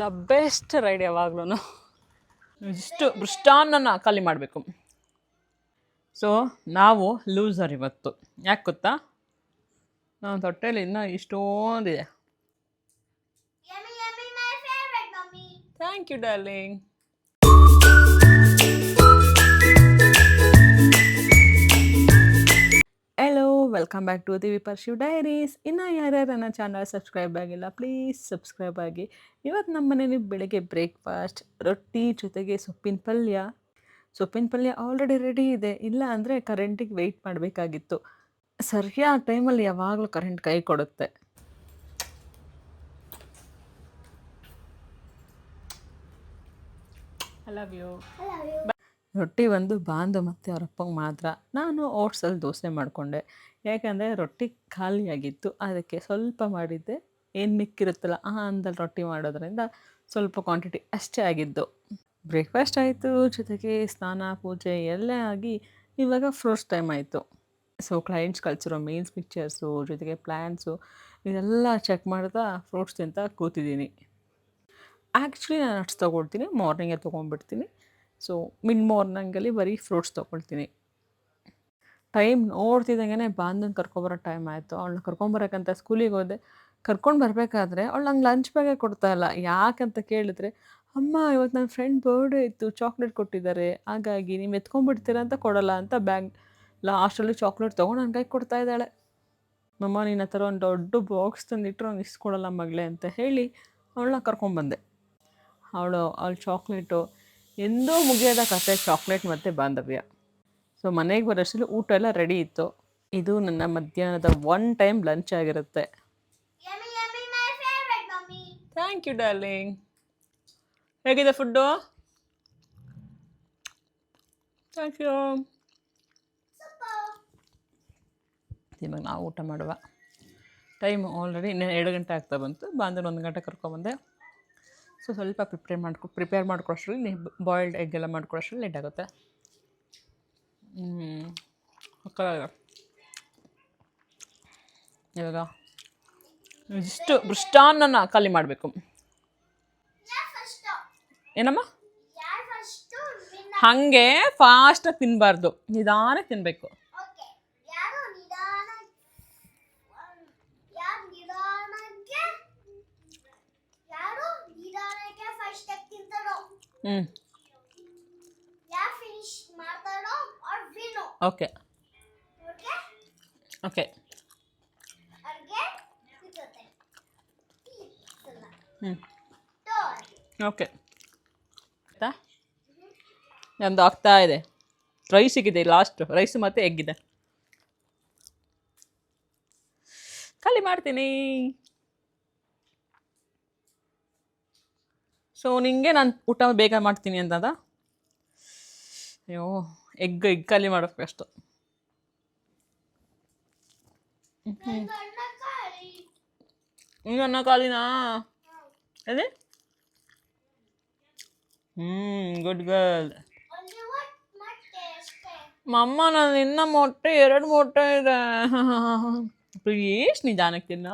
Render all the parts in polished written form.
The best ride ಯಾವಾಗ್ಲೂ ಇಷ್ಟು ಮೃಷ್ಟಾನ್ನನ ಖಾಲಿ ಮಾಡಬೇಕು. ಸೊ ನಾವು ಲೂಸರ್ ಇವತ್ತು. ಯಾಕೆ ಗೊತ್ತಾ, ನಾವು ತೊಟ್ಟೆಲಿ ಇನ್ನೂ ಇಷ್ಟೊಂದಿದೆ. Thank you darling. Hello, welcome back to the ವಿಪರ್ಶಿವ್ ಡೈರೀಸ್. ಇನ್ನು ಯಾರ್ಯಾರು ನನ್ನ ಚಾನಲ್ ಸಬ್ಸ್ಕ್ರೈಬ್ ಆಗಿಲ್ಲ, ಪ್ಲೀಸ್ ಸಬ್ಸ್ಕ್ರೈಬ್ ಆಗಿ. ಇವತ್ತು ನಮ್ಮ ಮನೇಲಿ ಬೆಳಗ್ಗೆ ಬ್ರೇಕ್ಫಾಸ್ಟ್ ರೊಟ್ಟಿ ಜೊತೆಗೆ ಸೊಪ್ಪಿನ ಪಲ್ಯ ಆಲ್ರೆಡಿ ರೆಡಿ ಇದೆ. ಇಲ್ಲ ಅಂದರೆ ಕರೆಂಟಿಗೆ ವೆಯ್ಟ್ ಮಾಡಬೇಕಾಗಿತ್ತು. ಸರಿಯಾದ ಟೈಮಲ್ಲಿ ಯಾವಾಗಲೂ ಕರೆಂಟ್ ಕೈ ಕೊಡುತ್ತೆ. I love you. ರೊಟ್ಟಿ ಒಂದು ಬಾಂದು ಮತ್ತು ಅವರಪ್ಪಂಗೆ ಮಾತ್ರ. ನಾನು ಓಟ್ಸಲ್ಲಿ ದೋಸೆ ಮಾಡಿಕೊಂಡೆ, ಯಾಕಂದರೆ ರೊಟ್ಟಿ ಖಾಲಿಯಾಗಿತ್ತು. ಅದಕ್ಕೆ ಸ್ವಲ್ಪ ಮಾಡಿದ್ದೆ. ಏನು ಮಿಕ್ಕಿರುತ್ತಲ್ಲ ಆ ಅಂದಲ್ಲಿ ರೊಟ್ಟಿ ಮಾಡೋದ್ರಿಂದ ಸ್ವಲ್ಪ ಕ್ವಾಂಟಿಟಿ ಅಷ್ಟೇ ಆಗಿದ್ದು. ಬ್ರೇಕ್ಫಾಸ್ಟ್ ಆಯಿತು, ಜೊತೆಗೆ ಸ್ನಾನ ಪೂಜೆ ಎಲ್ಲ ಆಗಿ ಇವಾಗ ಫ್ರೂಟ್ಸ್ ಟೈಮ್ ಆಯಿತು. ಸೊ ಕ್ಲೈಂಟ್ಸ್ ಕಳಿಸಿರೋ ಮೇಲ್ಸ್ ಪಿಕ್ಚರ್ಸು ಜೊತೆಗೆ ಪ್ಲ್ಯಾನ್ಸು ಇದೆಲ್ಲ ಚೆಕ್ ಮಾಡ್ತಾ ಫ್ರೂಟ್ಸ್ ತಿಂತ ಕೂತಿದ್ದೀನಿ. ಆ್ಯಕ್ಚುಲಿ ನಾನು ನಟ್ಸ್ ತೊಗೊಳ್ತೀನಿ, ಮಾರ್ನಿಂಗೇ ತೊಗೊಂಡ್ಬಿಡ್ತೀನಿ. ಸೊ ಮಿಡ್ ಮಾರ್ನಿಂಗಲ್ಲಿ ಬರೀ ಫ್ರೂಟ್ಸ್ ತೊಗೊಳ್ತೀನಿ. ಟೈಮ್ ನೋಡ್ತಿದ್ದಂಗೆ ಬಾಂಧನ ಕರ್ಕೊಬರೋ ಟೈಮ್ ಆಯಿತು. ಅವಳನ್ನ ಕರ್ಕೊಂಬರೋಕ್ಕಂತ ಸ್ಕೂಲಿಗೆ ಹೋದೆ. ಕರ್ಕೊಂಡು ಬರಬೇಕಾದ್ರೆ ಅವಳು ನಂಗೆ ಲಂಚ್ ಬ್ಯಾಗೇ ಕೊಡ್ತಾಯಿಲ್ಲ. ಯಾಕಂತ ಕೇಳಿದ್ರೆ, ಅಮ್ಮ ಇವತ್ತು ನನ್ನ ಫ್ರೆಂಡ್ ಬರ್ಡೇ ಇತ್ತು, ಚಾಕ್ಲೇಟ್ ಕೊಟ್ಟಿದ್ದಾರೆ, ಹಾಗಾಗಿ ನೀವು ಎತ್ಕೊಂಡ್ಬಿಡ್ತೀರ ಅಂತ ಕೊಡೋಲ್ಲ ಅಂತ ಬ್ಯಾಗ್ ಲಾಸ್ಟಲ್ಲಿ ಚಾಕ್ಲೇಟ್ ತೊಗೊಂಡು ನನ್ನ ಕೈಗೆ ಕೊಡ್ತಾ ಇದ್ದಾಳೆ. ಮಮ್ಮ ನಿನ್ನ ಹತ್ರ ಒಂದು ದೊಡ್ಡ ಬಾಕ್ಸ್ ತಂದಿಟ್ಟರು ಅವ್ನು ಇಸ್ಕೊಡಲ್ಲ ಮಗಳೇ ಅಂತ ಹೇಳಿ ಅವಳನ್ನ ಕರ್ಕೊಂಬಂದೆ. ಅವಳ ಚಾಕ್ಲೇಟು ಎಂದೂ ಮುಗಿಯೋದ ಕತೆ, ಚಾಕ್ಲೇಟ್ ಮತ್ತು ಬಾಂಧವ್ಯ. ಸೊ ಮನೆಗೆ ಬರೋಷ್ಟರಲ್ಲಿ ಊಟ ಎಲ್ಲ ರೆಡಿ ಇತ್ತು. ಇದು ನನ್ನ ಮಧ್ಯಾಹ್ನದ ಒನ್ ಟೈಮ್ ಲಂಚ್ ಆಗಿರುತ್ತೆ. Thank you darling. ಹೇಗಿದೆ ಫುಡ್ಡು? Thank you. ಇವಾಗ ನಾವು ಊಟ ಮಾಡುವ ಟೈಮ್ ಆಲ್ರೆಡಿ ಇನ್ನೇನು 2 ಗಂಟೆ ಆಗ್ತಾ ಬಂತು. ಬಾಂಧವ್ಯ 1 ಗಂಟೆ ಕರ್ಕೊಬಂದೆ. ಸೊ ಸ್ವಲ್ಪ ಪ್ರಿಪೇರ್ ಮಾಡ್ಕೊಳೋಷ್ಟರಲ್ಲಿ ಬಾಯ್ಲ್ಡ್ ಎಗ್ ಎಲ್ಲ ಮಾಡ್ಕೊಳೋಷ್ಟರಲ್ಲಿ ಲೇಟ್ ಆಗುತ್ತೆ. ಇವಾಗ ಇಷ್ಟು ಮೃಷ್ಟಾನ್ನನ ಖಾಲಿ ಮಾಡಬೇಕು. ಏನಮ್ಮ? ಹಾಗೆ ಫಾಸ್ಟಾಗಿ ತಿನ್ನಬಾರ್ದು, ನಿಧಾನಕ್ಕೆ ತಿನ್ನಬೇಕು. ಓಕೆ ಓಕೆ ಓಕೆ ಆಯ್ತಾ? ನಂದು ಆಗ್ತಾ ಇದೆ. ರೈಸಿಗಿದೆ, ಲಾಸ್ಟ್ ರೈಸು ಮತ್ತು ಎಗ್ಗಿದೆ. ಖಾಲಿ ಮಾಡ್ತೀನಿ. ಸೊ ನಿಂಗೆ ನಾನು ಊಟ ಬೇಗ ಮಾಡ್ತೀನಿ ಅಂತದ. ಅಯ್ಯೋ, ಎಗ್ ಖಾಲಿ ಮಾಡೋಕ್ಕೆ ಅಷ್ಟು. ಅನ್ನ ಖಾಲಿನಾ? ಅದೇ ಗುಡ್ ಗರ್ಲ್. ಮಮ್ಮ ನಾನು ಇನ್ನ ಮೊಟ್ಟೆ 2 ಮೊಟ್ಟೆ ಇದೆ. ಪ್ಲೀಸ್ ನಿಧಾನಕ್ಕೆ ತಿನ್ನ.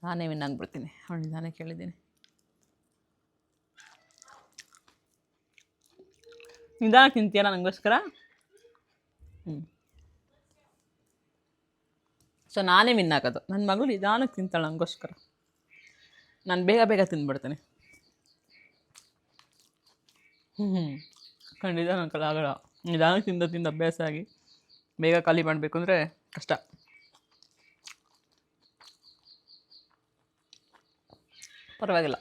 ನಾನೇ ವಿನ್ನಾಗ್ಬಿಡ್ತೀನಿ. ಅವಳು ನಿಧಾನಕ್ಕೆ ಹೇಳಿದ್ದೀನಿ. ನಿಧಾನಕ್ಕೆ ತಿಂತೀಯಲ್ಲ ನನಗೋಸ್ಕರ? ಸೊ ನಾನೇ ವಿನ್ನಾಗೋದು. ನನ್ನ ಮಗಳು ನಿಧಾನಕ್ಕೆ ತಿಂತಾಳೆ ನನಗೋಸ್ಕರ. ನಾನು ಬೇಗ ಬೇಗ ತಿಂದ್ಬಿಡ್ತೀನಿ. ಖಂಡಿತ ನನ್ನ ಕೈಲಿ ಆಗಲ್ಲ. ನಿಧಾನಕ್ಕೆ ತಿಂದು ಅಭ್ಯಾಸ ಆಗಿ ಬೇಗ ಖಾಲಿ ಮಾಡಬೇಕು ಅಂದರೆ ಕಷ್ಟ. ಪರವಾಗಿಲ್ಲ,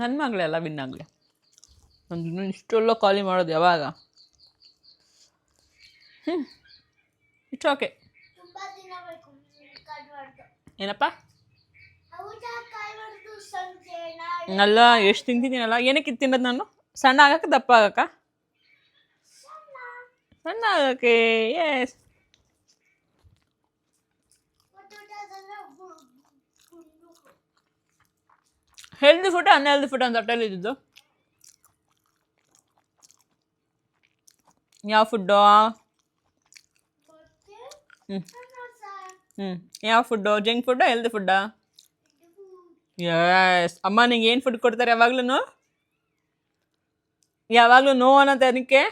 ನನ್ನ ಮಗಳೇ ಎಲ್ಲ ವಿನ್ನಾಗಲಿ. ನಾನು ಇಷ್ಟೆಲ್ಲ ಖಾಲಿ ಮಾಡೋದು ಯಾವಾಗ? It's okay. ಏನಪ್ಪ? ಅಲ್ಲ, ಎಷ್ಟು ತಿಂತಿದ್ದೀನಲ್ಲ. ಏನಕ್ಕೆ ತಿನ್ನೋದು ನಾನು? ಸಣ್ಣ ಆಗಕ್ಕೆ ದಪ್ಪ ಆಗಕ್ಕ? ಸಣ್ಣ ಆಗಕ್ಕೆ. Yes. Healthy food unhealthy food ಅಂತ ಹೊಟ್ಟೆಲಿ ಇದ್ದಿದ್ದು. ಯಾವ ಫುಡ್ಡು? ಯಾವ ಫುಡ್ಡು? ಜಂಕ್ ಫುಡ್ಡಾ ಹೆಲ್ದಿ ಫುಡ್ಡಾ? ಯಸ್ ಅಮ್ಮ ನಿಂಗೆ ಏನು ಫುಡ್ ಕೊಡ್ತಾರೆ ಯಾವಾಗ್ಲೂ ಯಾವಾಗಲೂ ನೋ ಅನ್ನೋದು ಅದಕ್ಕೆ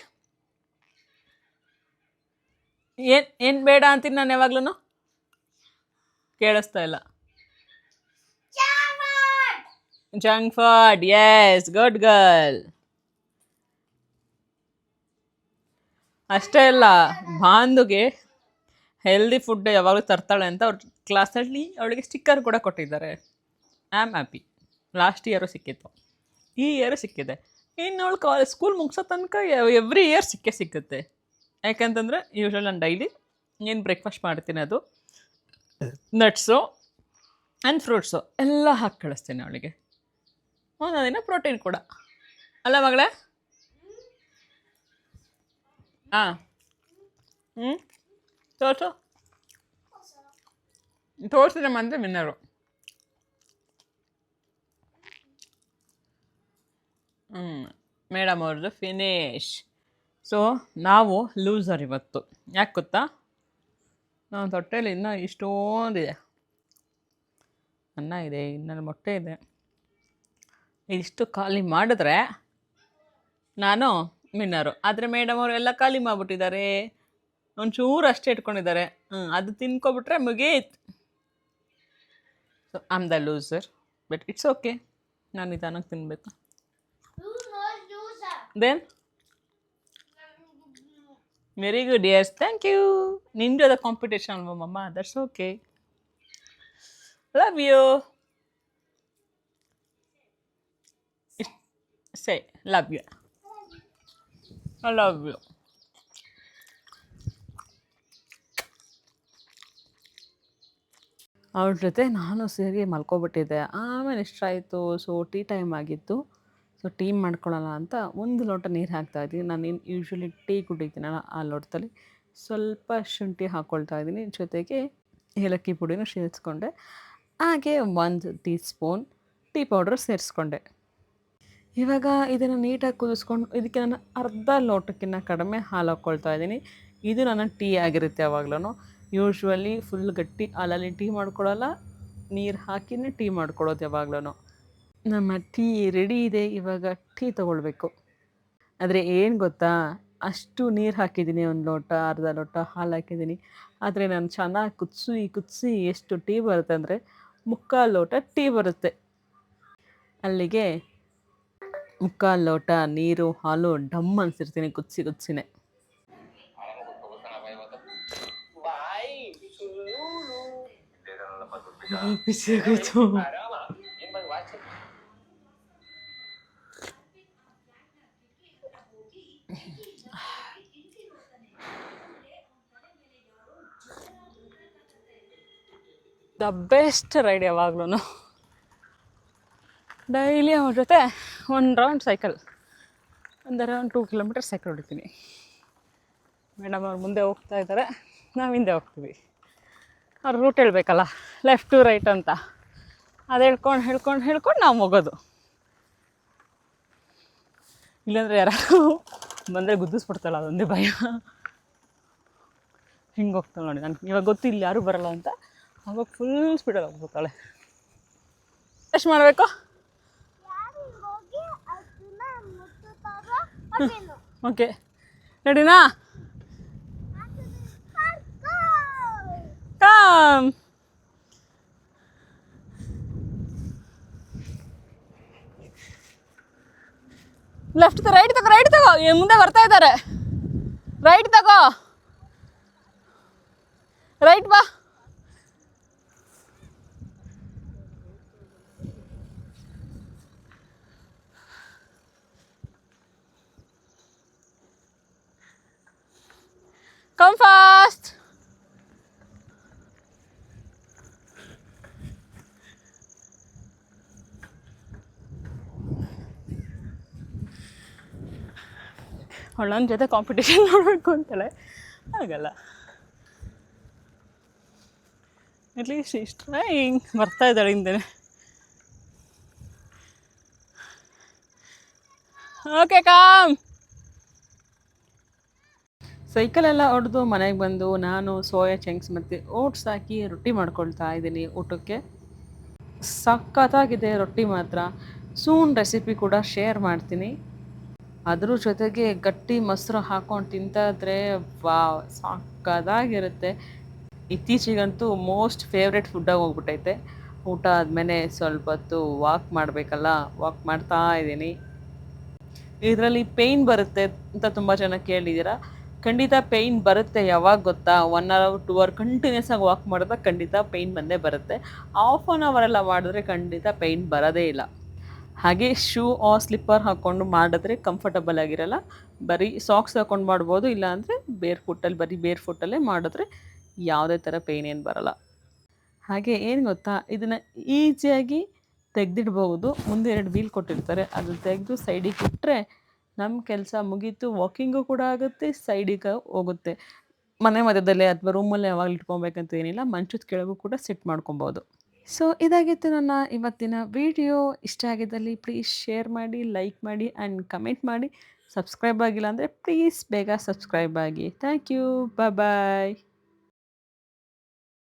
ಏನು ಬೇಡ ಅಂತೀನಿ ನಾನು ಯಾವಾಗ್ಲೂ ಕೇಳಿಸ್ತಾ ಇಲ್ಲ. Junk food, yes, good girl. ಅಷ್ಟೇ ಅಲ್ಲ, ಬಾಂದುಗೆ ಹೆಲ್ದಿ ಫುಡ್ ಯಾವಾಗಲೂ ತರ್ತಾಳೆ ಅಂತ ಅವ್ರ ಕ್ಲಾಸಲ್ಲಿ ಅವಳಿಗೆ ಸ್ಟಿಕ್ಕರ್ ಕೂಡ ಕೊಟ್ಟಿದ್ದಾರೆ. I am happy. Last year ಸಿಕ್ಕಿತ್ತು, ಈ ಇಯರು ಸಿಕ್ಕಿದೆ. ಇನ್ನು ಅವಳು ಸ್ಕೂಲ್ ಮುಗಿಸೋ ತನಕ ಎವ್ರಿ ಇಯರ್ ಸಿಕ್ಕುತ್ತೆ. ಯಾಕಂತಂದರೆ ಯೂಶ್ವಲ್ ನಾನು ಡೈಲಿ ಏನು ಬ್ರೇಕ್ಫಾಸ್ಟ್ ಮಾಡ್ತೀನಿ ಅದು ನಟ್ಸು ಆ್ಯಂಡ್ ಫ್ರೂಟ್ಸು ಎಲ್ಲ ಹಾಕಿ ಕಳಿಸ್ತೀನಿ ಅವಳಿಗೆ. ಒಂದೊಂದು ದಿನ ಪ್ರೋಟೀನ್ ಕೂಡ ಅಲ್ಲ ಮಗಳೇ? ಹಾಂ ತೋರಿಸಿದ್ರೆ ಮಾತ್ರ ವಿನ್ನರು. ಮೇಡಮ್ ಅವ್ರದ್ದು ಫಿನಿಶ್. ಸೊ ನಾವು ಲೂಸರ್ ಇವತ್ತು. ಯಾಕೆ ಗೊತ್ತಾ? ನಾನು ತೊಟ್ಟೆಯಲ್ಲಿ ಇನ್ನೂ ಇಷ್ಟೊಂದಿದೆ, ಅನ್ನ ಇದೆ, ಇನ್ನೊಂದು ಮೊಟ್ಟೆ ಇದೆ. ಇದಿಷ್ಟು ಖಾಲಿ ಮಾಡಿದ್ರೆ ನಾನು ವಿನ್ನರು. ಆದರೆ ಮೇಡಮ್ ಅವರು ಎಲ್ಲ ಖಾಲಿ ಮಾಡಿಬಿಟ್ಟಿದ್ದಾರೆ, ಒಂಚೂರು ಅಷ್ಟೇ ಇಟ್ಕೊಂಡಿದ್ದಾರೆ. ಅದು ತಿನ್ಕೊಬಿಟ್ರೆ ಮುಗೀತು. So I am the loser, but it's okay. ನಾನು ನಿಧಾನಕ್ಕೆ ತಿನ್ನಬೇಕು. Then very good, yes, thank you. ನಿಂದು ಅದ ಕಾಂಪಿಟೇಷನ್ ಅಲ್ವಾ ಮಮ್ಮ, that's okay. Love you. Say love you. I love you. ಅವ್ರ ಜೊತೆ ನಾನು ಸೇರಿ ಮಲ್ಕೊಬಿಟ್ಟಿದ್ದೆ. ಆಮೇಲೆ ಇಷ್ಟ ಆಯಿತು. ಸೊ ಟೀ ಟೈಮ್ ಆಗಿತ್ತು. ಸೊ ಟೀ ಮಾಡ್ಕೊಳ್ಳೋಣ ಅಂತ 1 ಲೋಟ ನೀರು ಹಾಕ್ತಾಯಿದ್ದೀನಿ. ನಾನು ಯೂಶ್ವಲಿ ಟೀ ಕುಡಿತೀನಲ್ಲ, ಆ ಲೋಟದಲ್ಲಿ ಸ್ವಲ್ಪ ಶುಂಠಿ ಹಾಕ್ಕೊಳ್ತಾ ಇದ್ದೀನಿ. ಜೊತೆಗೆ ಏಲಕ್ಕಿ ಪುಡಿನೂ ಸೇರಿಸ್ಕೊಂಡೆ. ಹಾಗೆ 1 ಟೀ ಸ್ಪೂನ್ ಟೀ ಪೌಡ್ರ್ ಸೇರಿಸ್ಕೊಂಡೆ. ಇವಾಗ ಇದನ್ನು ನೀಟಾಗಿ ಕುದಿಸ್ಕೊಂಡು ಇದಕ್ಕೆ ನಾನು ಅರ್ಧ ಲೋಟಕ್ಕಿಂತ ಕಡಿಮೆ ಹಾಲು ಹಾಕ್ಕೊಳ್ತಾ ಇದ್ದೀನಿ. ಇದು ನನ್ನ ಟೀ ಆಗಿರುತ್ತೆ ಯಾವಾಗ್ಲೂ. ಯೂಶ್ವಲಿ ಫುಲ್ ಗಟ್ಟಿ ಹಾಲಲ್ಲಿ ಟೀ ಮಾಡ್ಕೊಳ್ಳಲ್ಲ, ನೀರು ಹಾಕಿನೇ ಟೀ ಮಾಡ್ಕೊಳ್ಳೋದು ಯಾವಾಗ್ಲೂ. ನಮ್ಮ ಟೀ ರೆಡಿ ಇದೆ. ಇವಾಗ ಟೀ ತೊಗೊಳ್ಬೇಕು. ಆದರೆ ಏನು ಗೊತ್ತಾ, ಅಷ್ಟು ನೀರು ಹಾಕಿದ್ದೀನಿ, 1 ಲೋಟ, ಅರ್ಧ ಲೋಟ ಹಾಲು ಹಾಕಿದ್ದೀನಿ. ಆದರೆ ನಾನು ಚೆನ್ನಾಗಿ ಕುದಿಸಿ ಎಷ್ಟು ಟೀ ಬರುತ್ತೆ ಅಂದರೆ 3/4 ಲೋಟ ಟೀ ಬರುತ್ತೆ. ಅಲ್ಲಿಗೆ 3/4 ಲೋಟ ನೀರು ಹಾಲು ಡಮ್ ಅನ್ಸಿರ್ತೀನಿ ಕುದಿಸಿನೇ. ಬಿಸಿಯಾಗೋಯ್ತು. ದ ಬೆಸ್ಟ್ ರೈಡ್ ಯಾವಾಗ್ಲೂ. ಡೈಲಿ ಅವ್ರ ಜೊತೆ 1 ರೌಂಡ್ ಸೈಕಲ್, 2 ಕಿಲೋಮೀಟರ್ ಸೈಕಲ್ ಹೊಡಿತೀನಿ. ಮೇಡಮ್ ಅವ್ರು ಮುಂದೆ ಹೋಗ್ತಾ ಇದ್ದಾರೆ, ನಾವು ಹಿಂದೆ ಹೋಗ್ತೀವಿ. ಅವ್ರು ರೂಟ್ ಹೇಳ್ಬೇಕಲ್ಲ, ಲೆಫ್ಟ್ ಟು ರೈಟ್ ಅಂತ. ಅದು ಹೇಳ್ಕೊಂಡು ನಾವು ಹೋಗೋದು. ಇಲ್ಲಾಂದರೆ ಯಾರು ಬಂದರೆ ಗುದ್ದಿಸ್ಬಿಡ್ತಾಳೆ, ಅದೊಂದೇ ಭಯ. ಹಿಂಗೆ ಹೋಗ್ತಾಳೆ ನೋಡಿ. ನನಗೆ ಇವಾಗ ಗೊತ್ತು ಇಲ್ಲಿ ಯಾರೂ ಬರೋಲ್ಲ ಅಂತ. ಅವಾಗ ಫುಲ್ ಸ್ಪೀಡಲ್ಲಿ ಹೋಗ್ಬಿಡ್ತಾಳೆ. ಎಷ್ಟು ಮಾಡಬೇಕು? ಓಕೆ, ರೆಡಿನಾ? ಕಮ್. ಲೆಫ್ಟ್ ತಗೋ, ರೈಟ್ ತಗೋ. ಮುಂದೆ ಬರ್ತಾ ಇದ್ದಾರೆ. ರೈಟ್ ತಗೋ, ರೈಟ್ ಬಾ. Come fast. ಅವಳು ನನ್ನ ಜೊತೆ ಕಾಂಪಿಟೇಷನ್ ಮಾಡಬೇಕು ಅಂತಾಳೆ, ಆಗಲ್ಲ. ಅಟ್ಲೀಸ್ಟ್ ಇಷ್ಟು ಟ್ರೈಂಗ್. ಬರ್ತಾ ಇದ್ದಾಳೆ ಹಿಂದೆ. Okay, com. ಸೈಕಲೆಲ್ಲ ಹೊಡೆದು ಮನೆಗೆ ಬಂದು ನಾನು ಸೋಯಾ ಚಂಕ್ಸ್ ಮತ್ತು ಓಟ್ಸ್ ಹಾಕಿ ರೊಟ್ಟಿ ಮಾಡ್ಕೊಳ್ತಾ ಇದ್ದೀನಿ ಊಟಕ್ಕೆ. ಸಖತ್ತಾಗಿದೆ ರೊಟ್ಟಿ ಮಾತ್ರ. ಸೂನ್ ರೆಸಿಪಿ ಕೂಡ ಶೇರ್ ಮಾಡ್ತೀನಿ. ಅದ್ರ ಜೊತೆಗೆ ಗಟ್ಟಿ ಮೊಸರು ಹಾಕ್ಕೊಂಡು ತಿಂತಾಯಿದ್ರೆ ವಾವ್! ಸಖತ್ತಾಗಿರುತ್ತೆ. ಇತ್ತೀಚೆಗಂತೂ ಮೋಸ್ಟ್ ಫೇವ್ರೆಟ್ ಫುಡ್ಡಾಗಿ ಹೋಗ್ಬಿಟ್ಟೈತೆ. ಊಟ ಆದಮೇಲೆ ಸ್ವಲ್ಪ ಹೊತ್ತು ವಾಕ್ ಮಾಡಬೇಕಲ್ಲ, ವಾಕ್ ಮಾಡ್ತಾ ಇದ್ದೀನಿ. ಇದರಲ್ಲಿ ಪೇಯ್ನ್ ಬರುತ್ತೆ ಅಂತ ತುಂಬ ಜನ ಕೇಳಿದ್ದೀರಾ. ಖಂಡಿತ ಪೇಯ್ನ್ ಬರುತ್ತೆ. ಯಾವಾಗ ಗೊತ್ತಾ? 1 ಅವರ್ 2 ಅವರ್ ಕಂಟಿನ್ಯೂಸ್ ಆಗಿ ವಾಕ್ ಮಾಡಿದಾಗ ಖಂಡಿತ ಪೇಯ್ನ್ ಬಂದೇ ಬರುತ್ತೆ. ಹಾಫ್ ಆನ್ ಅವರ್ ಎಲ್ಲ ಮಾಡಿದ್ರೆ ಖಂಡಿತ ಪೇಯ್ನ್ ಬರೋದೇ ಇಲ್ಲ. ಹಾಗೆ ಶೂ ಆರ್ ಸ್ಲಿಪ್ಪರ್ ಹಾಕ್ಕೊಂಡು ಮಾಡಿದ್ರೆ ಕಂಫರ್ಟಬಲ್ ಆಗಿರಲ್ಲ. ಬರೀ ಸಾಕ್ಸ್ ಹಾಕ್ಕೊಂಡು ಮಾಡ್ಬೋದು, ಇಲ್ಲಾಂದರೆ ಬೇರ್ ಫುಟ್ಟಲ್ಲೇ ಮಾಡಿದ್ರೆ ಯಾವುದೇ ಥರ ಪೇಯ್ನ್ ಏನು ಬರಲ್ಲ. ಹಾಗೆ ಏನು ಗೊತ್ತಾ? ಇದನ್ನು ಈಸಿಯಾಗಿ ತೆಗೆದಿಡ್ಬಹುದು. ಮುಂದೆ 2 ವೀಲ್ ಕೊಟ್ಟಿರ್ತಾರೆ. ಅದನ್ನ ತೆಗೆದು ಸೈಡಿಗೆ ಇಟ್ಟರೆ ನಮ್ಮ ಕೆಲಸ ಮುಗೀತು. ವಾಕಿಂಗು ಕೂಡ ಆಗುತ್ತೆ, ಸೈಡಿಗೆ ಹೋಗುತ್ತೆ. ಮನೆ ಮಧ್ಯದಲ್ಲೇ ಅಥವಾ ರೂಮಲ್ಲೇ ಯಾವಾಗಲೂ ಇಟ್ಕೊಬೇಕಂತ ಏನಿಲ್ಲ. ಮಂಚದ ಕೆಳಗೂ ಕೂಡ ಸೆಟ್ ಮಾಡ್ಕೊಬೋದು. ಸೊ ಇದಾಗಿತ್ತು ನನ್ನ ಇವತ್ತಿನ ವಿಡಿಯೋ. ಇಷ್ಟ ಆಗಿದ್ದಲ್ಲಿ ಪ್ಲೀಸ್ ಶೇರ್ ಮಾಡಿ, ಲೈಕ್ ಮಾಡಿ ಆ್ಯಂಡ್ ಕಮೆಂಟ್ ಮಾಡಿ. ಸಬ್ಸ್ಕ್ರೈಬ್ ಆಗಿಲ್ಲ ಅಂದರೆ ಪ್ಲೀಸ್ ಬೇಗ ಸಬ್ಸ್ಕ್ರೈಬ್ ಆಗಿ. Thank you. ಬಾಯ್.